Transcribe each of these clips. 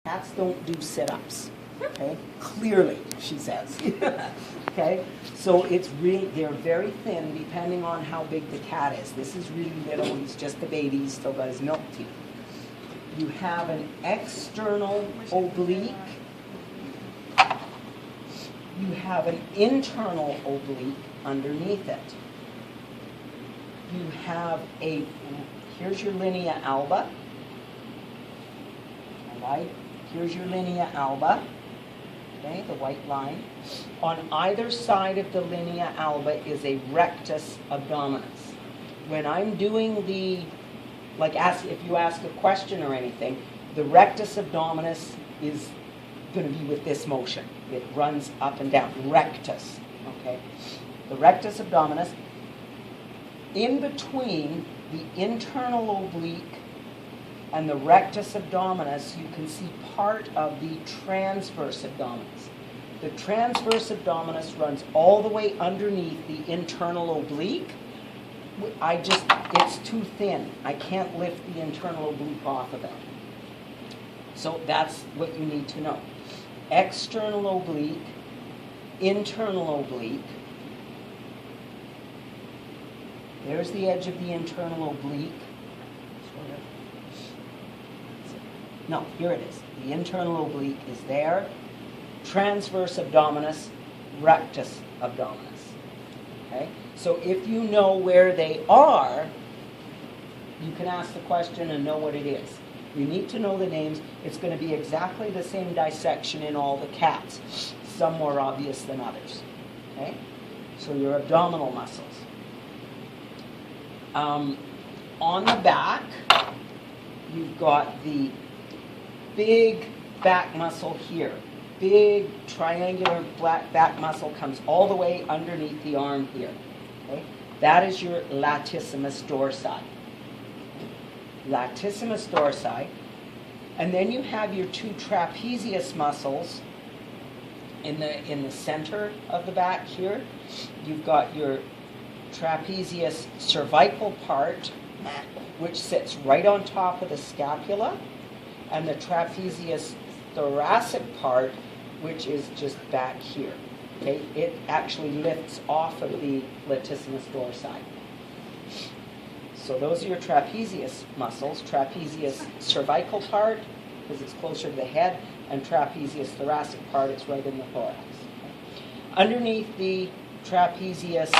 Cats don't do sit-ups, okay? Clearly, she says. Okay? So it's really, they're very thin depending on how big the cat is. This is really little, he's just a baby, he's still got his milk teeth. You have an external oblique. You have an internal oblique underneath it. You have a, here's your linea alba. All right? Here's your linea alba, okay, the white line. On either side of the linea alba is a rectus abdominis. When I'm doing the, like if you ask a question or anything, the rectus abdominis is going to be with this motion. It runs up and down, rectus, okay? The rectus abdominis, in between the internal oblique and the rectus abdominis, you can see part of the transverse abdominis. The transverse abdominis runs all the way underneath the internal oblique. It's too thin. I can't lift the internal oblique off of it. So that's what you need to know. External oblique, internal oblique. There's the edge of the internal oblique. No, here it is. The internal oblique is there. Transverse abdominis, rectus abdominis. Okay? So if you know where they are, you can ask the question and know what it is. You need to know the names. It's going to be exactly the same dissection in all the cats. Some more obvious than others. Okay? So your abdominal muscles. On the back, you've got the big back muscle here. Big triangular black back muscle comes all the way underneath the arm here. Okay? That is your latissimus dorsi. Latissimus dorsi. And then you have your two trapezius muscles in the center of the back here. You've got your trapezius cervical part, which sits right on top of the scapula, and the trapezius thoracic part, which is just back here. Okay, it actually lifts off of the latissimus dorsi. So those are your trapezius muscles. Trapezius cervical part, because it's closer to the head, and trapezius thoracic part, it's right in the thorax. Underneath the trapezius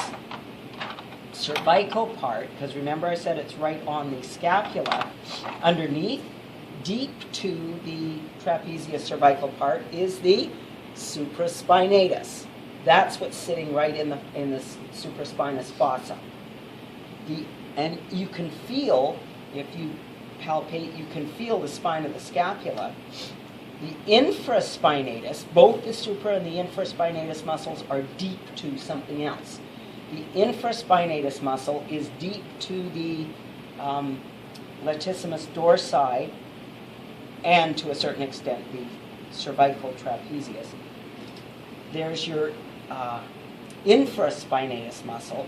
cervical part, because remember I said it's right on the scapula, underneath, deep to the trapezius cervical part, is the supraspinatus. That's what's sitting right in the supraspinous fossa. And you can feel, if you palpate, you can feel the spine of the scapula. The infraspinatus, both the supra and the infraspinatus muscles are deep to something else. The infraspinatus muscle is deep to the latissimus dorsi and, to a certain extent, the cervical trapezius. There's your infraspinatus muscle,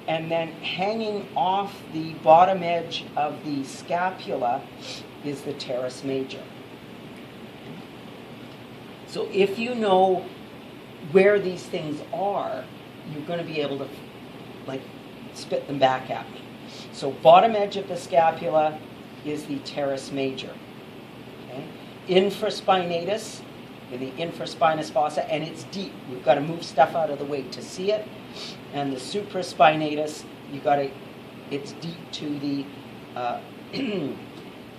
and then hanging off the bottom edge of the scapula is the teres major. So if you know where these things are, you're going to be able to, spit them back at me. So bottom edge of the scapula is the teres major. Okay? Infraspinatus, in the infraspinous fossa, and it's deep. We've got to move stuff out of the way to see it. And the supraspinatus, it's deep to the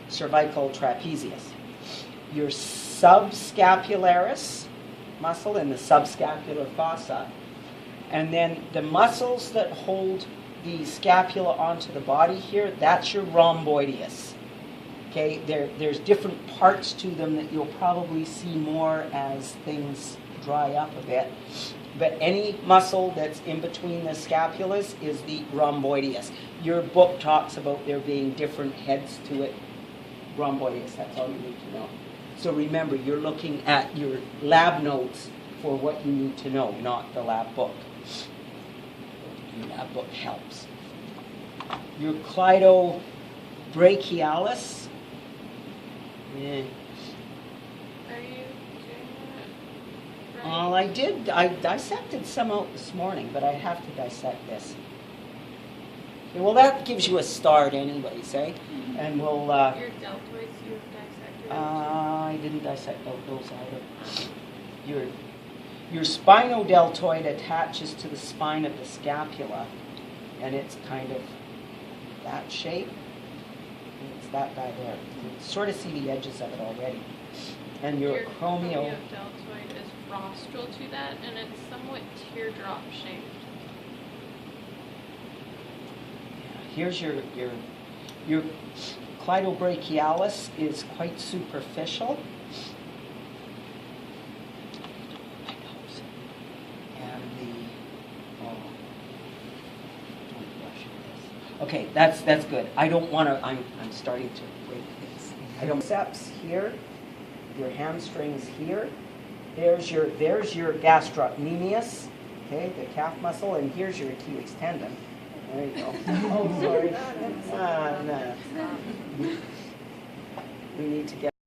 cervical trapezius. Your subscapularis muscle in the subscapular fossa, and then the muscles that hold the scapula onto the body here, that's your rhomboideus. Okay, there's different parts to them that you'll probably see more as things dry up a bit. But any muscle that's in between the scapulas is the rhomboideus. Your book talks about there being different heads to it. Rhomboideus, that's all you need to know. So remember, you're looking at your lab notes for what you need to know, not the lab book. The lab book helps. Your cleidobrachialis, Well, I dissected some out this morning, but I have to dissect this. Okay, well, that gives you a start anyways, eh? And we'll, Your deltoids you dissected. I didn't dissect out those either. Your spinodeltoid attaches to the spine of the scapula, and it's kind of that shape. And it's that guy there. You can sort of see the edges of it already. And your acromial. Deltoid is rostral to that, and it's somewhat teardrop shaped. Here's your cleidobrachialis is quite superficial. And okay, that's good. I don't want to. I'm starting to break things. I don't. Biceps here, your hamstrings here. There's your gastrocnemius, okay, the calf muscle, and here's your Achilles tendon. There you go. Oh, sorry.